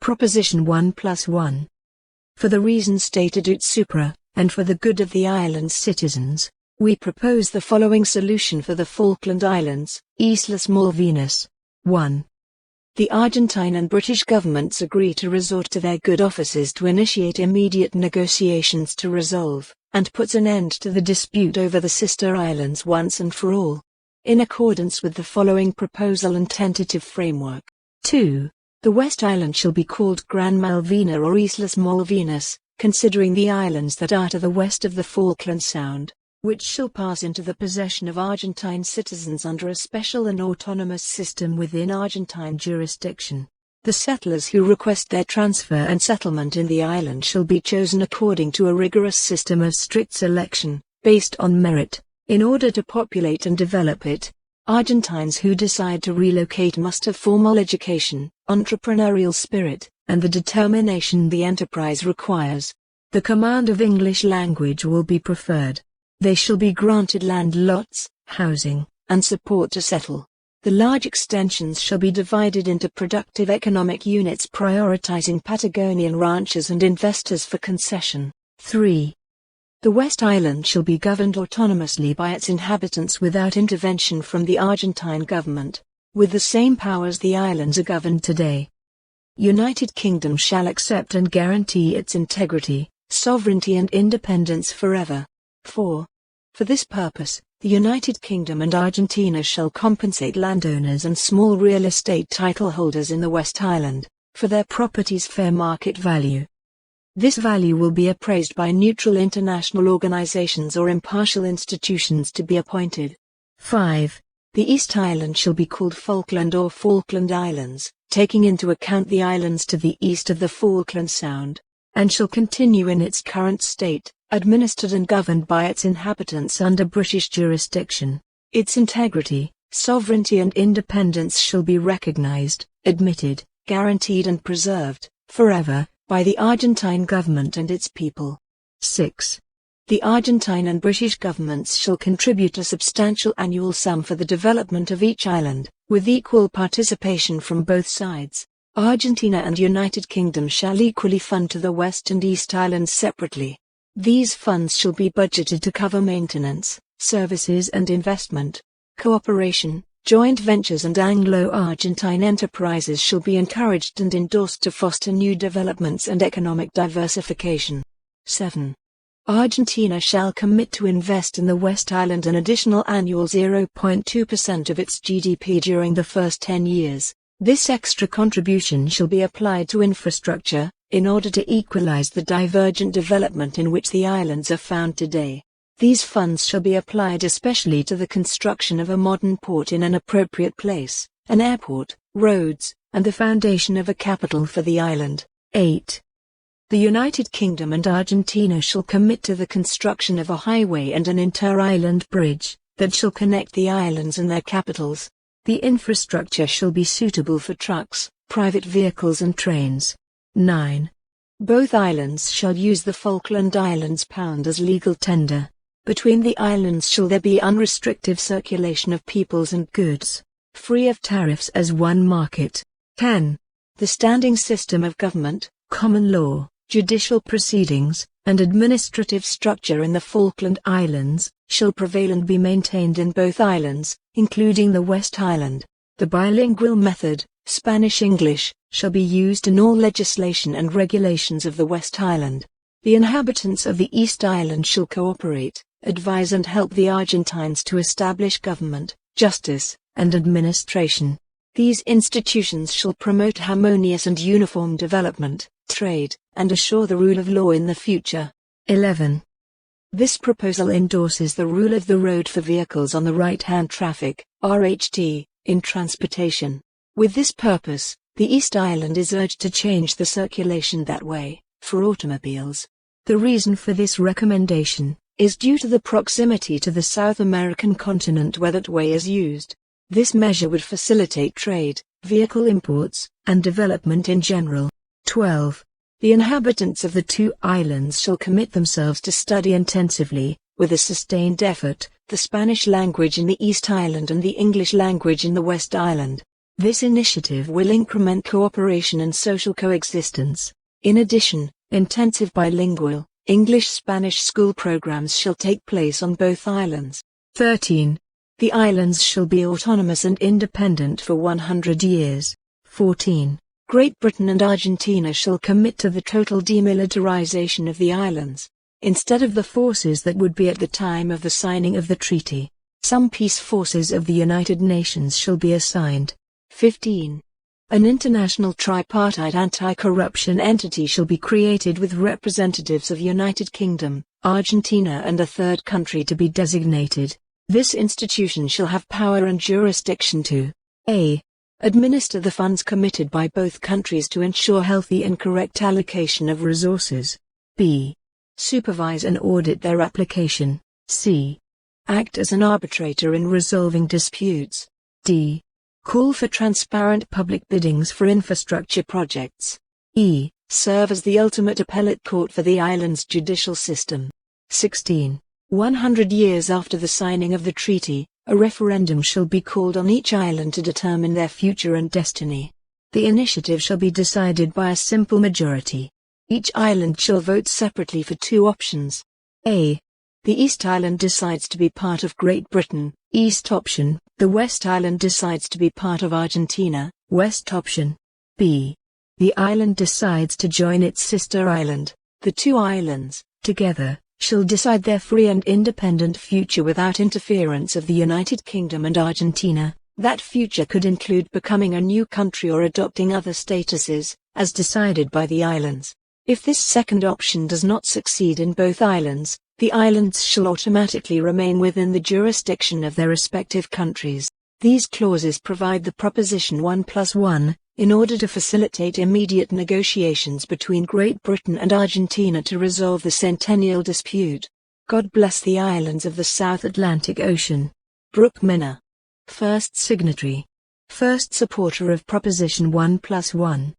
Proposition 1+1. For the reasons stated ut supra, and for the good of the island's citizens, we propose the following solution for the Falkland Islands, Islas Malvinas. 1. The Argentine and British governments agree to resort to their good offices to initiate immediate negotiations to resolve, and put an end to the dispute over the sister islands once and for all, in accordance with the following proposal and tentative framework. 2. The West Island shall be called Gran Malvina or Islas Malvinas, considering the islands that are to the west of the Falkland Sound, which shall pass into the possession of Argentine citizens under a special and autonomous system within Argentine jurisdiction. The settlers who request their transfer and settlement in the island shall be chosen according to a rigorous system of strict selection, based on merit, in order to populate and develop it. Argentines who decide to relocate must have formal education, entrepreneurial spirit, and the determination the enterprise requires. The command of English language will be preferred. They shall be granted land lots, housing, and support to settle. The large extensions shall be divided into productive economic units prioritizing Patagonian ranchers and investors for concession. 3. The West Island shall be governed autonomously by its inhabitants without intervention from the Argentine government, with the same powers the islands are governed today. United Kingdom shall accept and guarantee its integrity, sovereignty and independence forever. 4. For this purpose, the United Kingdom and Argentina shall compensate landowners and small real estate title holders in the West Island, for their property's fair market value. This value will be appraised by neutral international organizations or impartial institutions to be appointed. 5. The East Island shall be called Falkland or Falkland Islands, taking into account the islands to the east of the Falkland Sound, and shall continue in its current state, administered and governed by its inhabitants under British jurisdiction. Its integrity, sovereignty and independence shall be recognized, admitted, guaranteed and preserved, forever, by the Argentine government and its people. 6. The Argentine and British governments shall contribute a substantial annual sum for the development of each island, with equal participation from both sides. Argentina and United Kingdom shall equally fund to the West and East Islands separately. These funds shall be budgeted to cover maintenance, services and investment. Cooperation, joint ventures and Anglo-Argentine enterprises shall be encouraged and endorsed to foster new developments and economic diversification. 7. Argentina shall commit to invest in the West Island an additional annual 0.2% of its GDP during the first 10 years. This extra contribution shall be applied to infrastructure, in order to equalize the divergent development in which the islands are found today. These funds shall be applied especially to the construction of a modern port in an appropriate place, an airport, roads, and the foundation of a capital for the island. 8. The United Kingdom and Argentina shall commit to the construction of a highway and an inter-island bridge, that shall connect the islands and their capitals. The infrastructure shall be suitable for trucks, private vehicles and trains. 9. Both islands shall use the Falkland Islands pound as legal tender. Between the islands shall there be unrestricted circulation of peoples and goods, free of tariffs as one market. 10. The standing system of government, common law, judicial proceedings, and administrative structure in the Falkland Islands, shall prevail and be maintained in both islands, including the West Island. The bilingual method, Spanish-English, shall be used in all legislation and regulations of the West Island. The inhabitants of the East Island shall cooperate, advise and help the Argentines to establish government, justice, and administration. These institutions shall promote harmonious and uniform development, trade, and assure the rule of law in the future. 11. This proposal endorses the rule of the road for vehicles on the right-hand traffic, RHT, in transportation. With this purpose, the East Island is urged to change the circulation that way, for automobiles. The reason for this recommendation is due to the proximity to the South American continent where that way is used. This measure would facilitate trade, vehicle imports, and development in general. 12. The inhabitants of the two islands shall commit themselves to study intensively, with a sustained effort, the Spanish language in the East Island and the English language in the West Island. This initiative will increment cooperation and social coexistence. In addition, intensive bilingual, English-Spanish school programs shall take place on both islands. 13. The islands shall be autonomous and independent for 100 years. 14. Great Britain and Argentina shall commit to the total demilitarization of the islands. Instead of the forces that would be at the time of the signing of the treaty, some peace forces of the United Nations shall be assigned. 15. An international tripartite anti-corruption entity shall be created with representatives of United Kingdom, Argentina and a third country to be designated. This institution shall have power and jurisdiction to a. Administer the funds committed by both countries to ensure healthy and correct allocation of resources. b. Supervise and audit their application. c. Act as an arbitrator in resolving disputes. d. Call for transparent public biddings for infrastructure projects. e. Serve as the ultimate appellate court for the island's judicial system. 16. 100 years after the signing of the treaty, a referendum shall be called on each island to determine their future and destiny. The initiative shall be decided by a simple majority. Each island shall vote separately for two options. a. The East Island decides to be part of Great Britain, East option. The West Island decides to be part of Argentina, West option. b. The island decides to join its sister island. The two islands, together, shall decide their free and independent future without interference of the United Kingdom and Argentina. That future could include becoming a new country or adopting other statuses, as decided by the islands. If this second option does not succeed in both islands, the islands shall automatically remain within the jurisdiction of their respective countries. These clauses provide the proposition 1+1, in order to facilitate immediate negotiations between Great Britain and Argentina to resolve the centennial dispute. God bless the islands of the South Atlantic Ocean. Brooke Minner. First signatory. First supporter of Proposition 1+1.